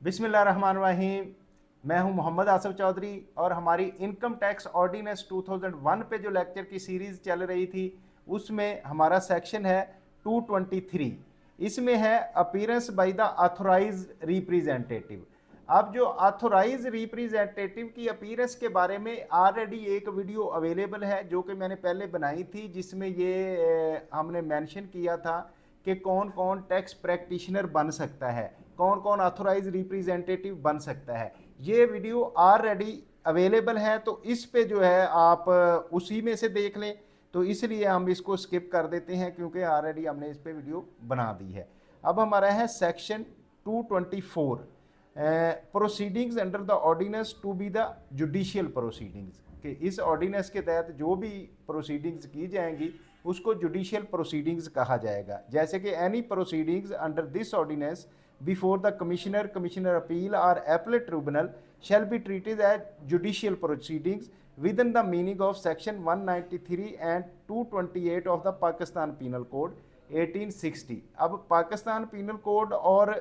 बिस्मिल्लाहिर्रहमानिर्रहीम। मैं हूं मोहम्मद आसिफ चौधरी और हमारी इनकम टैक्स ऑर्डिनेंस 2001 पे जो लेक्चर की सीरीज़ चल रही थी उसमें हमारा सेक्शन है 223। इसमें है appearance by the authorize representative. अब जो ऑथोराइज रिप्रेजेंटेटिव की अपीयरेंस के बारे में ऑलरेडी एक वीडियो अवेलेबल है जो कि मैंने पहले बनाई थी, जिसमें ये हमने मेंशन किया था कि कौन कौन टैक्स प्रैक्टिशनर बन सकता है, कौन कौन ऑथोराइज रिप्रेजेंटेटिव बन सकता है। ये वीडियो ऑलरेडी अवेलेबल है, तो इस पे जो है आप उसी में से देख लें। तो इसलिए हम इसको स्किप कर देते हैं क्योंकि ऑलरेडी हमने इस पे वीडियो बना दी है। अब हमारा है section 224, proceedings under the ordinance to be the judicial proceedings, कि इस ऑर्डिनेंस के तहत जो भी प्रोसीडिंग्स की जाएंगी उसको जुडिशियल प्रोसीडिंग्स कहा जाएगा। जैसे कि any proceedings under this ordinance before the commissioner, commissioner appeal और appellate tribunal shall be treated as judicial proceedings within the meaning of section 193 and 228 of the Pakistan Penal Code 1860। अब Pakistan penal code और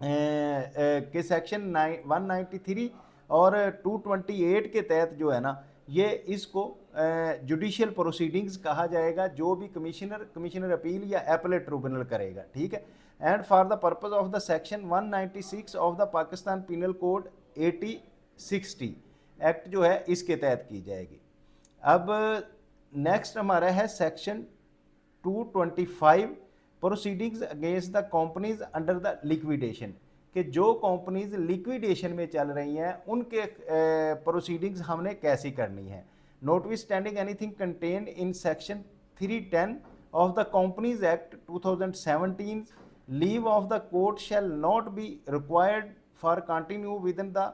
के section 193 और 228 के तहत जो है ना, ये इसको जुडिशियल प्रोसीडिंग्स कहा जाएगा, जो भी कमिश्नर अपील या एपलेट ट्रिब्यूनल करेगा। ठीक है। And for the purpose of the section 196 of the Pakistan penal code 8060 act जो है इसके तहत की जाएगी। अब नेक्स्ट हमारा है section 225, proceedings against the companies under the liquidation, कि जो कंपनीज लिक्विडेशन में चल रही हैं उनके प्रोसीडिंग्स हमने कैसी करनी है। Notwithstanding anything contained in section 310 of the companies act 2017, leave of the court shell not be required for continue within the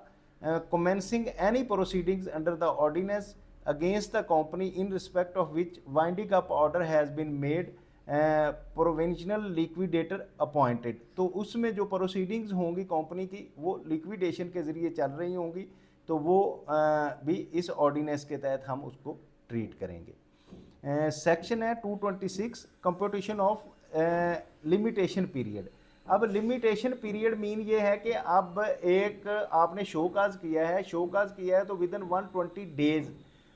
commencing any proceedings under the ordinance against the company in respect of which winding up order has been made, provisional liquidator appointed। तो उसमें जो proceedings होंगी company की वो liquidation के ज़रिए चल रही होंगी, तो वो भी इस ऑर्डिनेंस के तहत हम उसको ट्रीट करेंगे। सेक्शन है 226, कंप्यूटेशन ऑफ लिमिटेशन पीरियड। अब लिमिटेशन पीरियड मीन ये है कि अब एक आपने शोकाज किया है तो विद इन 120 डेज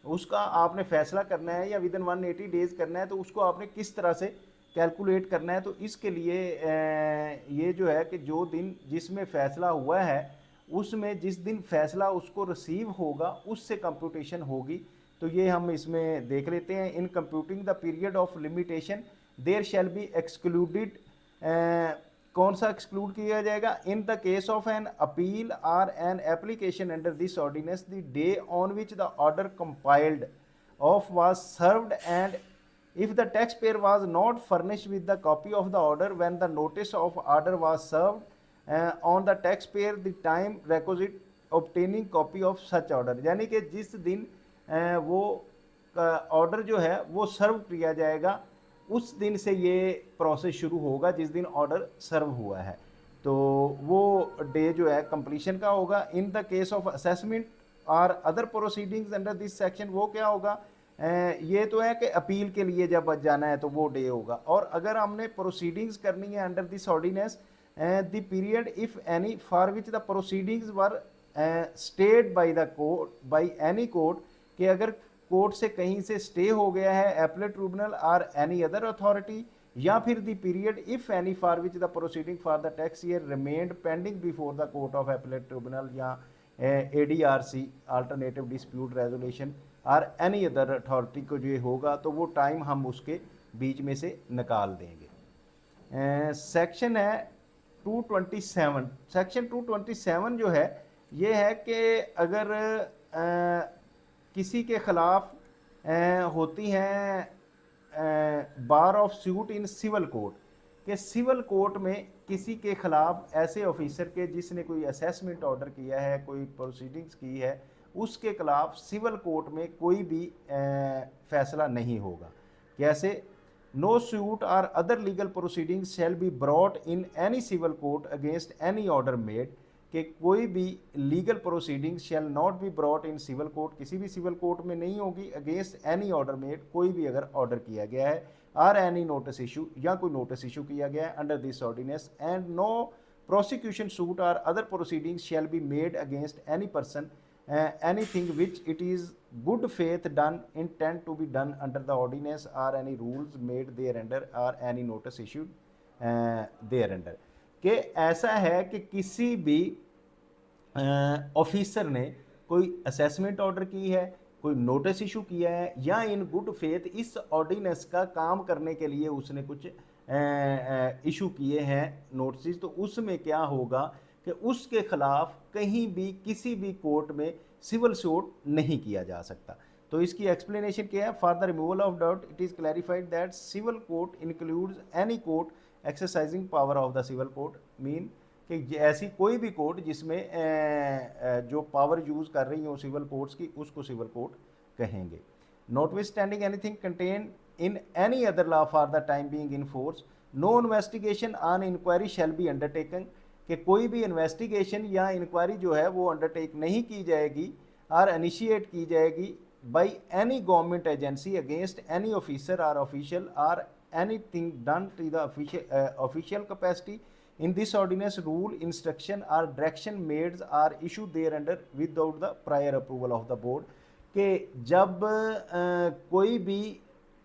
उसका आपने फैसला करना है, या विद इन 180 डेज करना है, तो उसको आपने किस तरह से कैलकुलेट करना है। तो इसके लिए ये जो है कि जो दिन जिसमें फ़ैसला हुआ है उसमें जिस दिन फैसला उसको रिसीव होगा उससे कंप्यूटेशन होगी। तो ये हम इसमें देख लेते हैं। In computing the period of limitation there shall be excluded, कौन सा एक्सक्लूड किया जाएगा? In the case of an appeal और an application under this ordinance the day on which the order compiled of was served, and if the taxpayer was not furnished with the copy of the order when the notice of order was served, on the taxpayer the time requisite obtaining copy of such order। यानी कि जिस दिन वो order जो है वो सर्व किया जाएगा उस दिन से ये प्रोसेस शुरू होगा जिस दिन ऑर्डर सर्व हुआ है, तो वो डे जो है कंप्लीशन का होगा। In the case of assessment और other proceedings under this section वो क्या होगा? ये तो है कि अपील के लिए जब जाना है तो वो डे होगा। और अगर हमने प्रोसीडिंग्स करनी है under this ordinance, the period if any for which the proceedings were stayed by the court by any court, कि अगर कोर्ट से कहीं से स्टे हो गया है एपलेट ट्रिब्यूनल और एनी अदर अथॉरिटी, या फिर the period if any for which the proceeding for the tax year remained pending before the court of appellate tribunal या ADRC अल्टरनेटिव डिस्प्यूट रेजोल्यूशन और एनी अदर अथॉरिटी को जो होगा तो वो टाइम हम उसके बीच में से निकाल देंगे। सेक्शन है 227। सेक्शन 227 जो है ये है कि अगर किसी के ख़िलाफ़ होती हैं bar of suit in civil court, कि सिविल कोर्ट में किसी के ख़िलाफ़ ऐसे ऑफिसर के जिसने कोई असेसमेंट ऑर्डर किया है, कोई प्रोसीडिंग्स की है, उसके खिलाफ सिविल कोर्ट में कोई भी फैसला नहीं होगा। कैसे? नो सूट और other legal proceedings shall be brought in any civil court against any order made, कि कोई भी legal proceedings shall not be brought in civil court, किसी भी सिविल कोर्ट में नहीं होगी अगेंस्ट एनी ऑर्डर मेड, कोई भी अगर ऑर्डर किया गया है, और एनी नोटिस इशू या कोई नोटिस इशू किया गया है under this ordinance, and no prosecution suit or other proceedings shall be made against any person anything which it is good faith done intent to be done under the ordinance or any rules made thereunder or any notice issued thereunder कि ऐसा है कि किसी भी officer ने कोई assessment order की है, कोई नोटिस इशू किया है या इन गुड फेथ इस ऑर्डिनेंस का काम करने के लिए उसने कुछ इशू किए हैं नोटिस, तो उसमें क्या होगा कि उसके खिलाफ कहीं भी किसी भी कोर्ट में सिविल सूट नहीं किया जा सकता। तो इसकी एक्सप्लेनेशन क्या है? For the removal of doubt it is clarified that civil court includes any court exercising power of the civil court, mean कि ऐसी कोई भी कोर्ट जिसमें जो पावर यूज़ कर रही हो सिविल कोर्ट्स की उसको सिविल कोर्ट कहेंगे। Notwithstanding anything contain in any other law for the time being in force no investigation on inquiry shall be undertaken, कि कोई भी इन्वेस्टिगेशन या इंक्वायरी जो है वो अंडरटेक नहीं की जाएगी और इनिशिएट की जाएगी by any government agency against any officer और ऑफिशियल और anything done to the official capacity in this ordinance rule instruction or direction made are issued thereunder without the prior approval of the board, कि जब कोई भी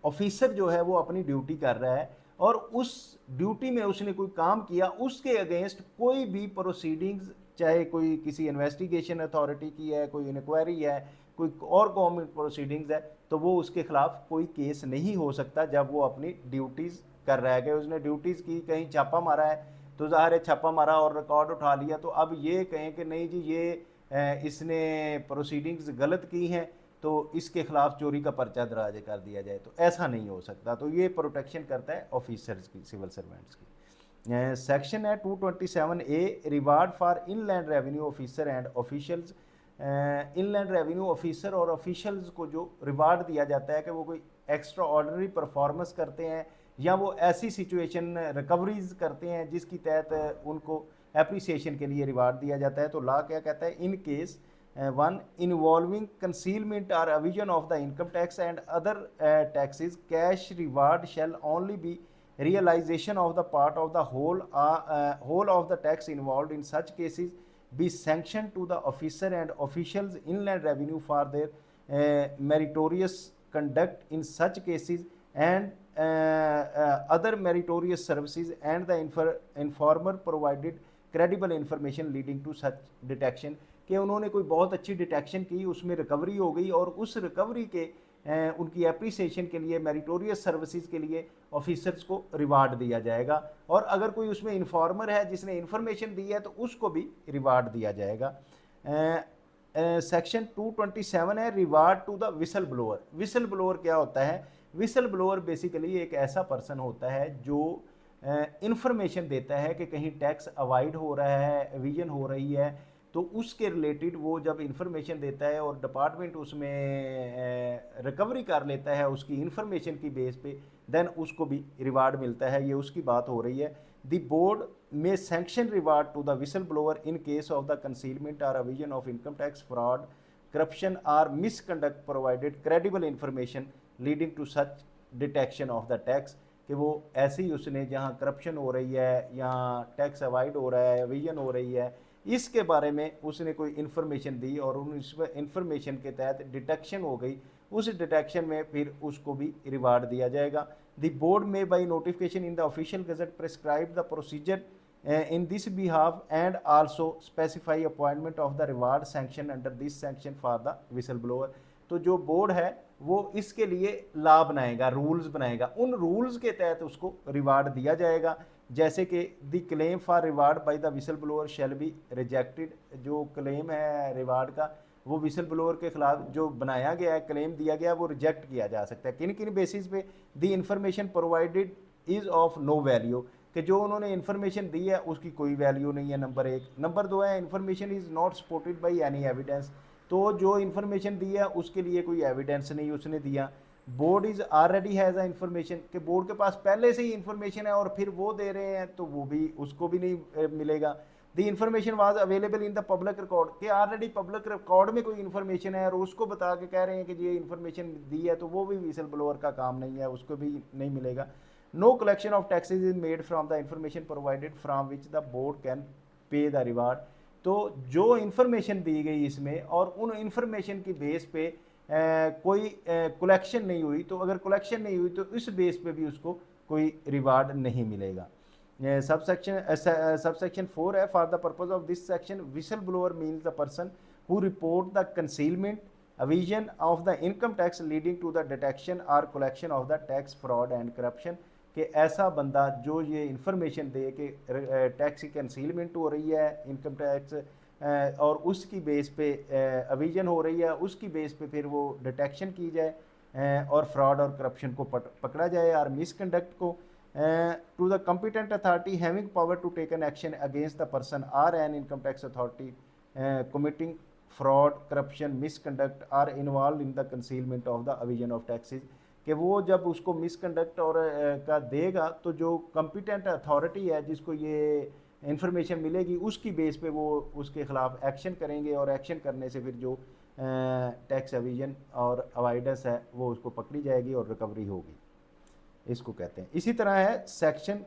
officer जो है वो अपनी ड्यूटी कर रहा है और उस ड्यूटी में उसने कोई काम किया उसके अगेंस्ट कोई भी प्रोसीडिंग्स, चाहे कोई किसी इन्वेस्टिगेशन अथॉरिटी की है, कोई इंक्वायरी है, कोई और गवर्नमेंट प्रोसीडिंग्स है, तो वो उसके खिलाफ कोई केस नहीं हो सकता जब वो अपनी ड्यूटीज़ कर रहा है। कि उसने ड्यूटीज़ की, कहीं छापा मारा है तो ज़ाहिर है छापा मारा और रिकॉर्ड उठा लिया, तो अब ये कहें कि नहीं जी ये इसने प्रोसीडिंग्स गलत की हैं तो इसके खिलाफ चोरी का पर्चा दर्ज कर दिया जाए, तो ऐसा नहीं हो सकता। तो ये प्रोटेक्शन करता है ऑफिसर्स की, सिविल सर्वेंट्स की। सेक्शन है 227A reward for inland revenue officer and officials. Inland revenue officer और ऑफिशियल्स को जो रिवार्ड दिया जाता है कि वो कोई एक्स्ट्रा ऑर्डिनरी परफॉर्मेंस करते हैं या वो ऐसी सिचुएशन रिकवरीज करते हैं जिसकी तहत उनको एप्रिसिएशन के लिए रिवार्ड दिया जाता है। तो लॉ क्या कहता है? इन केस 1 इन्वॉल्विंग कंसीलमेंट और evasion of the income tax and other taxes cash reward shall only be realization of the part of the whole of the tax involved in such cases be sanctioned to the officer and officials inland revenue for their meritorious conduct in such cases and other meritorious services, and the informer provided credible information leading to such detection, कि उन्होंने कोई बहुत अच्छी detection की, उसमें recovery हो गई और उस रिकवरी के उनकी एप्रिसिएशन के लिए, मेरिटोरियस सर्विसेज के लिए ऑफिसर्स को रिवार्ड दिया जाएगा। और अगर कोई उसमें इन्फॉर्मर है जिसने इन्फॉर्मेशन दी है तो उसको भी रिवार्ड दिया जाएगा। सेक्शन 227 है reward to the whistle blower. Whistle blower क्या होता है? विसल ब्लोअर बेसिकली एक ऐसा पर्सन होता है जो इन्फॉर्मेशन देता है कि कहीं टैक्स अवॉइड हो रहा है, एविजन हो रही है, तो उसके रिलेटेड वो जब इन्फॉर्मेशन देता है और डिपार्टमेंट उसमें रिकवरी कर लेता है उसकी इन्फॉर्मेशन की बेस पे, देन उसको भी रिवार्ड मिलता है। ये उसकी बात हो रही है। द बोर्ड में sanction reward to the whistle blower in case of the concealment और evasion of income tax fraud, corruption और misconduct provided credible information leading to such detection of the tax, कि वो ऐसे ही उसने जहाँ करप्शन हो रही है या टैक्स अवॉइड हो रहा है, एविजन हो रही है, इसके बारे में उसने कोई इन्फॉर्मेशन दी और उन इन्फॉर्मेशन के तहत डिटेक्शन हो गई, उस डिटेक्शन में फिर उसको भी रिवार्ड दिया जाएगा। द बोर्ड में by notification in the official gazette prescribe the procedure in this behalf and also specify appointment of the reward sanction under this sanction for the whistleblower। तो जो बोर्ड है वो इसके लिए लॉ बनाएगा, रूल्स बनाएगा, उन रूल्स के तहत उसको रिवार्ड दिया जाएगा। जैसे कि the claim for reward by the whistle blower shall be rejected, जो क्लेम है रिवार्ड का वो विसल ब्लोअर के खिलाफ जो बनाया गया है, क्लेम दिया गया, वो रिजेक्ट किया जा सकता है। किन किन बेसिस पे? The information provided is of no value, कि जो उन्होंने इन्फॉर्मेशन दी है उसकी कोई वैल्यू नहीं है, नंबर 1। नंबर 2 है information is not supported by any evidence, तो जो इन्फॉर्मेशन दी है उसके लिए कोई एविडेंस नहीं उसने दिया। Board is already has a information, कि बोर्ड के पास पहले से ही इन्फॉर्मेशन है और फिर वो दे रहे हैं तो वो भी उसको भी नहीं मिलेगा। The information was available in the public record, कि ऑलरेडी पब्लिक रिकॉर्ड में कोई इन्फॉर्मेशन है और उसको बता के कह रहे हैं कि ये इन्फॉर्मेशन दी है, तो वो भी विसल ब्लोअर का काम नहीं है, उसको भी नहीं मिलेगा। No collection of taxes is made from the information provided from which the board can पे द रिवार्ड। तो जो इन्फॉर्मेशन दी गई इसमें और उन इन्फॉर्मेशन की बेस पे कोई कलेक्शन नहीं हुई, तो अगर कलेक्शन नहीं हुई तो इस बेस पे भी उसको कोई रिवार्ड नहीं मिलेगा। सबसेक्शन 4 है, for the purpose of this section whistle blower means the person who report the concealment evasion of the income tax leading to the detection or collection of the tax fraud and corruption, कि ऐसा बंदा जो ये information दे कि tax की concealment हो रही है, इनकम टैक्स और उसकी बेस पे एविजन हो रही है, उसकी बेस पे फिर वो डिटेक्शन की जाए और फ्रॉड और करप्शन को पकड़ा जाए और मिसकंडक्ट को। To the competent authority having power to take an action against the person or an income tax authority committing fraud, corruption, misconduct or involve in the concealment of the evasion of taxes, कि वो जब उसको misconduct और का देगा तो जो competent authority है जिसको ये इंफॉर्मेशन मिलेगी उसकी बेस पे वो उसके खिलाफ एक्शन करेंगे और एक्शन करने से फिर जो टैक्स एविजन और अवॉइडेंस है वो उसको पकड़ी जाएगी और रिकवरी होगी, इसको कहते हैं। इसी तरह है section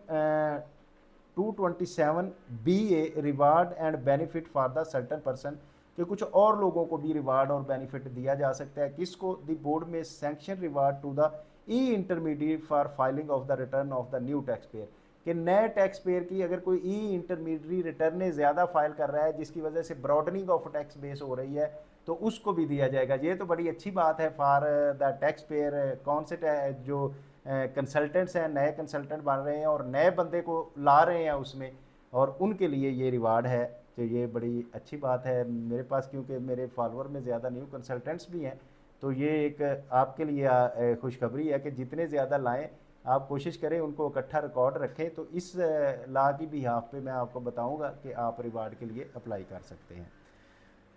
227BA reward and benefit for the certain person, कि कुछ और लोगों को भी रिवार्ड और बेनिफिट दिया जा सकता है। किसको? द बोर्ड में sanction reward to the e intermediate for filing of the return of the new tax payer, कि नए टैक्स पेयर की अगर कोई ई इंटरमीडिएट रिटर्न ज़्यादा फाइल कर रहा है जिसकी वजह से ब्रॉडनिंग ऑफ टैक्स बेस हो रही है तो उसको भी दिया जाएगा। ये तो बड़ी अच्छी बात है फॉर द टैक्स पेयर। कौन से जो कंसल्टेंट्स हैं, नए कंसल्टेंट बन रहे हैं और नए बंदे को ला रहे हैं उसमें, और उनके लिए ये रिवार्ड है, तो ये बड़ी अच्छी बात है मेरे पास, क्योंकि मेरे फॉलोअर में ज़्यादा न्यू कंसल्टेंट्स भी हैं। तो ये एक आपके लिए खुशखबरी है कि जितने ज़्यादा लाएं आप कोशिश करें उनको इकट्ठा रिकॉर्ड रखें। तो इस ला की भी हाफ पे मैं आपको बताऊंगा कि आप रिवार्ड के लिए अप्लाई कर सकते हैं।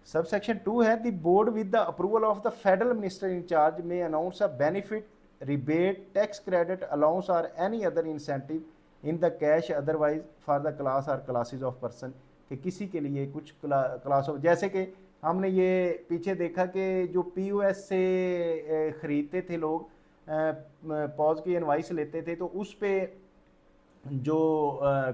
सब सेक्शन 2 है, the board with the approval of the federal minister in charge में announce a benefit, rebate, tax credit, allowance और any other incentive in the cash otherwise for the class और क्लासेज ऑफ पर्सन, कि किसी के लिए कुछ class of, जैसे कि हमने ये पीछे देखा कि जो POS से ख़रीदते थे लोग, पॉज की इनवाइस लेते थे तो उस पर जो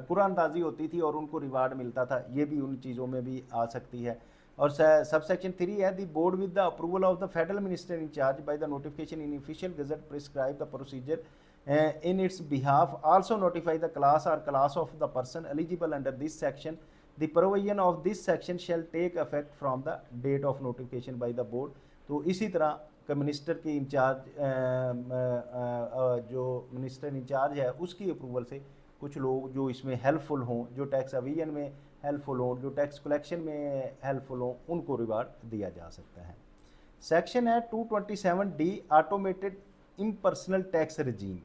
कुरानंदाजी होती थी और उनको रिवार्ड मिलता था, ये भी उन चीज़ों में भी आ सकती है। और सब सेक्शन 3 है, the board with the approval of the federal minister in charge by the notification in official gazette prescribe the procedure in its behalf also notify the class or class of the person eligible under this section. The provision of this section shall take effect from the date of notification by the board. तो इसी तरह का minister की in charge जो minister in charge है उसकी approval से कुछ लोग जो इसमें हेल्पफुल हों, जो टैक्स एविजन में हेल्पफुल हों, जो टैक्स कलेक्शन में हेल्पफुल हों, उनको रिवार्ड दिया जा सकता है। सेक्शन है 227D automated impersonal tax रजीम।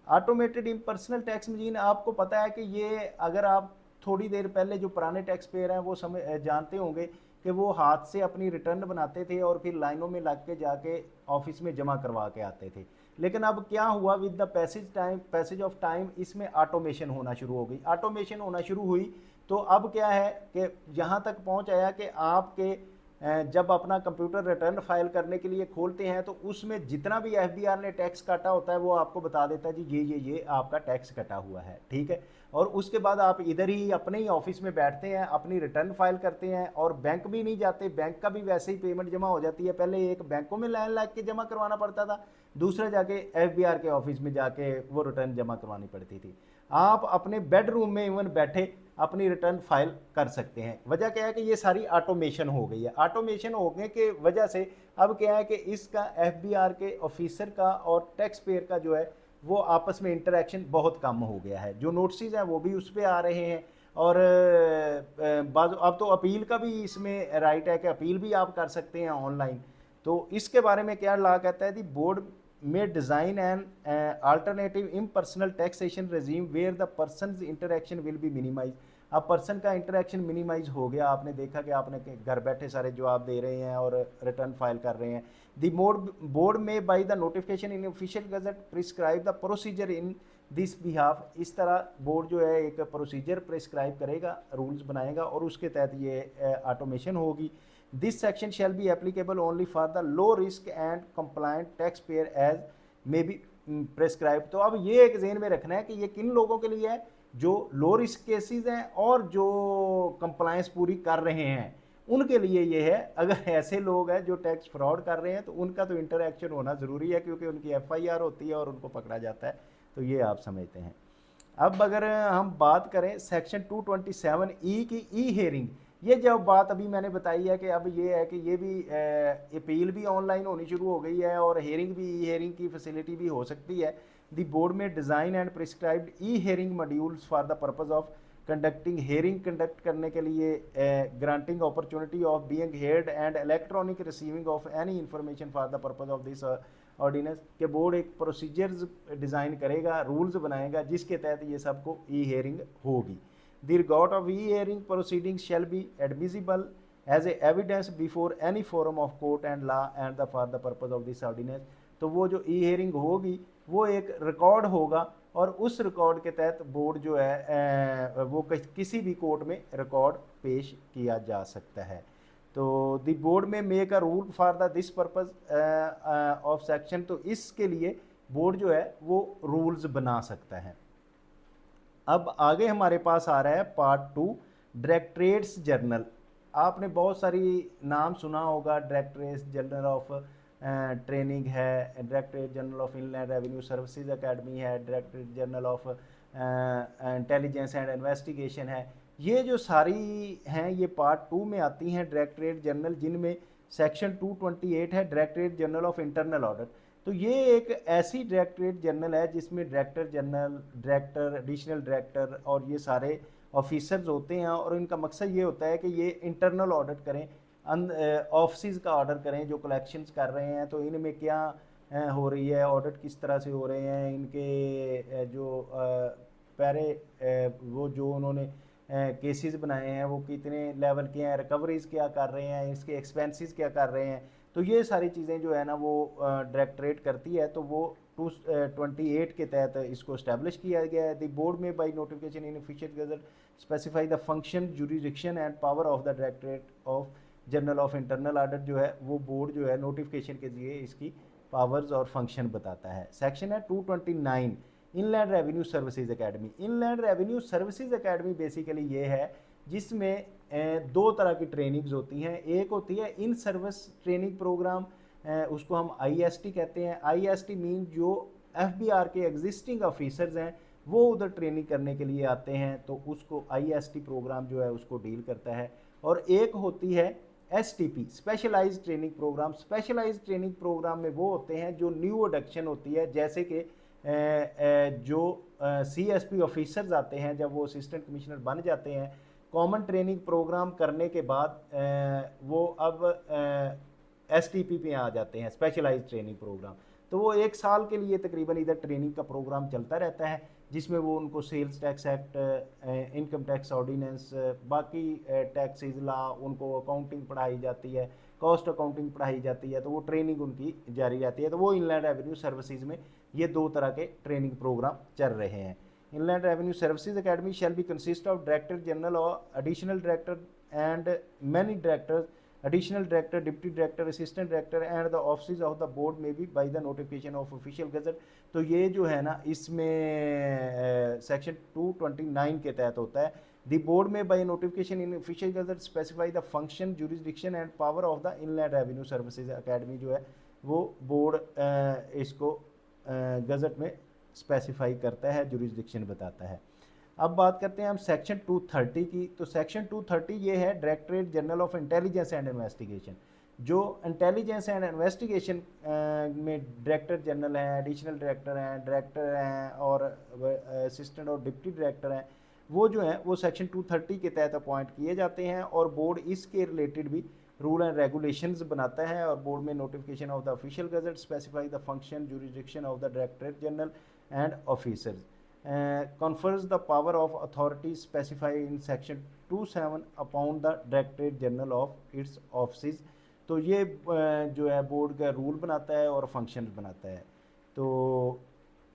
Automated impersonal tax रजीम, आपको पता है कि ये अगर आप थोड़ी देर पहले जो पुराने टैक्स पेयर हैं वो जानते होंगे कि वो हाथ से अपनी रिटर्न बनाते थे और फिर लाइनों में लग के जाके ऑफिस में जमा करवा के आते थे। लेकिन अब क्या हुआ, with the passage of time इसमें ऑटोमेशन होना शुरू हो गई। ऑटोमेशन होना शुरू हुई तो अब क्या है कि यहाँ तक पहुँच आया कि आपके जब अपना कंप्यूटर रिटर्न फाइल करने के लिए खोलते हैं तो उसमें जितना भी FBR ने टैक्स काटा होता है वो आपको बता देता है जी ये आपका टैक्स कटा हुआ है, ठीक है। और उसके बाद आप इधर ही अपने ही ऑफिस में बैठते हैं, अपनी रिटर्न फाइल करते हैं और बैंक भी नहीं जाते, बैंक का भी वैसे ही पेमेंट जमा हो जाती है। पहले एक बैंकों में लाइन लग के जमा करवाना पड़ता था, दूसरा जाके FBR के ऑफिस में जाके वो रिटर्न जमा करवानी पड़ती थी। आप अपने बेडरूम में इवन बैठे अपनी रिटर्न फाइल कर सकते हैं। वजह क्या है कि ये सारी ऑटोमेशन हो गई है। ऑटोमेशन होने के वजह से अब क्या है कि इसका FBR के ऑफिसर का और टैक्स पेयर का जो है वो आपस में इंटरेक्शन बहुत कम हो गया है। जो नोटिस हैं वो भी उस पर आ रहे हैं और अब तो अपील का भी इसमें राइट है कि अपील भी आप कर सकते हैं ऑनलाइन। तो इसके बारे में क्या लॉ कहता है, the board may design and alternative impersonal taxation regime where the person interaction will be minimize. अब पर्सन का इंटरेक्शन मिनिमाइज हो गया। आपने देखा कि आपने घर बैठे सारे जवाब दे रहे हैं और रिटर्न फाइल कर रहे हैं। द बोर्ड में by the notification in official gazette prescribe the procedure in this behalf. इस तरह बोर्ड जो है एक प्रोसीजर प्रिस्क्राइब करेगा, रूल्स बनाएगा और उसके तहत ये ऑटोमेशन होगी। This section shall be applicable only for the low risk and compliant taxpayer as may be prescribed। तो अब ये एक ज़हन में रखना है कि ये किन लोगों के लिए है जो लो रिस्क केसेस हैं और जो कंप्लायंस पूरी कर रहे हैं उनके लिए ये है। अगर ऐसे लोग हैं जो टैक्स फ्रॉड कर रहे हैं तो उनका तो इंटरएक्शन होना ज़रूरी है, क्योंकि उनकी एफआईआर होती है और उनको पकड़ा जाता है। तो ये आप समझते हैं। अब अगर हम बात करें सेक्शन 227 की ई हेयरिंग, ये जो बात अभी मैंने बताई है कि अब ये है कि ये भी अपील भी ऑनलाइन होनी शुरू हो गई है और हेयरिंग भी, ई हेयरिंग की फैसिलिटी भी हो सकती है। The board may design and prescribed e hearing modules for the purpose of conducting hearing, conduct करने के लिए granting opportunity of being heard and electronic receiving of any information for the purpose of this ordinance के board एक procedures design करेगा, rules बनाएगा जिसके तहत ये सबको ई हेयरिंग होगी। The record of e hearing proceeding shall be admissible as a evidence before any forum of court and law and the for the purpose of this ordinance. तो वो जो ई हेयरिंग होगी वो एक रिकॉर्ड होगा और उस रिकॉर्ड के तहत बोर्ड जो है वो किसी भी कोर्ट में रिकॉर्ड पेश किया जा सकता है। तो द बोर्ड में make a rule for the this purpose of section, तो इसके लिए बोर्ड जो है वो रूल्स बना सकता है। अब आगे हमारे पास आ रहा है पार्ट 2, डायरेक्टरेट्स जनरल। आपने बहुत सारी नाम सुना होगा, डायरेक्टरेट्स जनरल ऑफ ट्रेनिंग है, directorate general of inland revenue services academy है, directorate general of intelligence and investigation है। ये जो सारी हैं ये पार्ट 2 में आती हैं डायरेक्टरेट जनरल, जिनमें सेक्शन 228 है directorate general of internal audit. तो ये एक ऐसी डायरेक्टरेट जनरल है जिसमें director general, director, additional director और ये सारे ऑफिसर्स होते हैं और इनका मकसद ये होता है कि ये इंटरनल ऑडिट करें, ऑफिस का ऑर्डर करें जो कलेक्शंस कर रहे हैं, तो इनमें क्या हो रही है, ऑडिट किस तरह से हो रहे हैं, इनके जो वो जो उन्होंने केसेस बनाए हैं वो कितने लेवल के हैं, रिकवरीज क्या कर रहे हैं, इसके एक्सपेंसेस क्या कर रहे हैं। तो ये सारी चीज़ें जो है ना वो डायरेक्टरेट करती है। तो वो 228 के तहत इसको इस्टेब्लिश किया गया है। द बोर्ड में by notification in official gazette specify the function, jurisdiction and power of the directorate of general of internal audit. जो है वो बोर्ड जो है नोटिफिकेशन के लिए इसकी पावर्स और फंक्शन बताता है। सेक्शन है 229 inland revenue services academy. Inland revenue services academy basically ये है जिसमें दो तरह की ट्रेनिंग्स होती हैं। एक होती है इन सर्विस ट्रेनिंग प्रोग्राम, उसको हम आईएसटी कहते हैं। आईएसटी मीन जो एफबीआर के एग्जिस्टिंग ऑफिसर्स हैं वो उधर ट्रेनिंग करने के लिए आते हैं, तो उसको आईएसटी प्रोग्राम जो है उसको डील करता है। और एक होती है STP, specialised training programme. Specialised training programme में वो होते हैं जो न्यू एडक्शन होती है, जैसे कि जो सीएसपी ऑफिसर्स आते हैं जब वो असिस्टेंट कमिश्नर बन जाते हैं, कॉमन ट्रेनिंग प्रोग्राम करने के बाद वो अब एसटीपी पे आ जाते हैं, स्पेशलाइज्ड ट्रेनिंग प्रोग्राम। तो वो 1 साल के लिए तकरीबन इधर ट्रेनिंग का प्रोग्राम चलता रहता है, जिसमें वो उनको sales tax act, income tax ordinance, बाकी टैक्सेस लॉ, उनको अकाउंटिंग पढ़ाई जाती है, कॉस्ट अकाउंटिंग पढ़ाई जाती है। तो वो ट्रेनिंग उनकी जारी रहती है। तो वो इनलैंड रेवेन्यू सर्विसेज में ये 2 तरह के ट्रेनिंग प्रोग्राम चल रहे हैं। Inland revenue services academy shall be consist of director general और additional director and many directors, additional director, deputy director, assistant director and the office of the board में भी by the notification of official gazette. तो ये जो है ना इसमें section 229 के तहत होता है। द बोर्ड में by notification in official gazette specify the function, jurisdiction and power of the inland revenue services academy. जो है वो बोर्ड इसको गजट में स्पेसिफाई करता है, जुरिसडिक्शन बताता है। अब बात करते हैं हम सेक्शन 230 की। तो सेक्शन 230 ये है directorate general of intelligence and investigation. जो इंटेलिजेंस एंड इन्वेस्टिगेशन में डायरेक्टर जनरल हैं, एडिशनल डायरेक्टर हैं, डायरेक्टर हैं और असिस्टेंट और डिप्टी डायरेक्टर हैं, वो जो हैं वो सेक्शन 230 के तहत अपॉइंट किए जाते हैं और बोर्ड इसके रिलेटेड भी रूल एंड रेगुलेशंस बनाता है। और बोर्ड में notification of the official gazette specify the function, jurisdiction of the directorate general and officers, confers the power of authority specified in section 27 upon the directorate general of its offices। तो ये जो है board का rule बनाता है और functions बनाता है। तो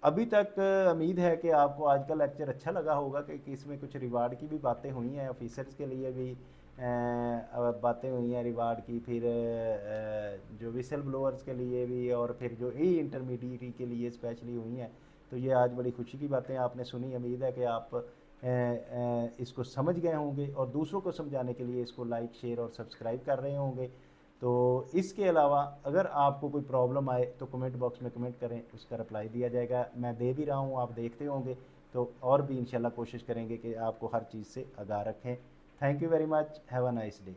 अभी तक उम्मीद है कि आपको आज का लेक्चर अच्छा लगा होगा कि इसमें कुछ रिवार्ड की भी बातें हुई हैं, ऑफिसर्स के लिए भी बातें हुई हैं रिवार्ड की, फिर जो विसल ब्लोअर्स के लिए भी, और फिर जो ई इंटरमीडिएट के लिए स्पेशली हुई हैं। तो ये आज बड़ी खुशी की बातें आपने सुनी। उम्मीद है कि आप इसको समझ गए होंगे और दूसरों को समझाने के लिए इसको लाइक शेयर और सब्सक्राइब कर रहे होंगे। तो इसके अलावा अगर आपको कोई प्रॉब्लम आए तो कमेंट बॉक्स में कमेंट करें, उसका रिप्लाई दिया जाएगा। मैं दे भी रहा हूँ, आप देखते होंगे, तो और भी इंशाल्लाह कोशिश करेंगे कि आपको हर चीज़ से आगाह रखें। Thank you very much, have a nice day.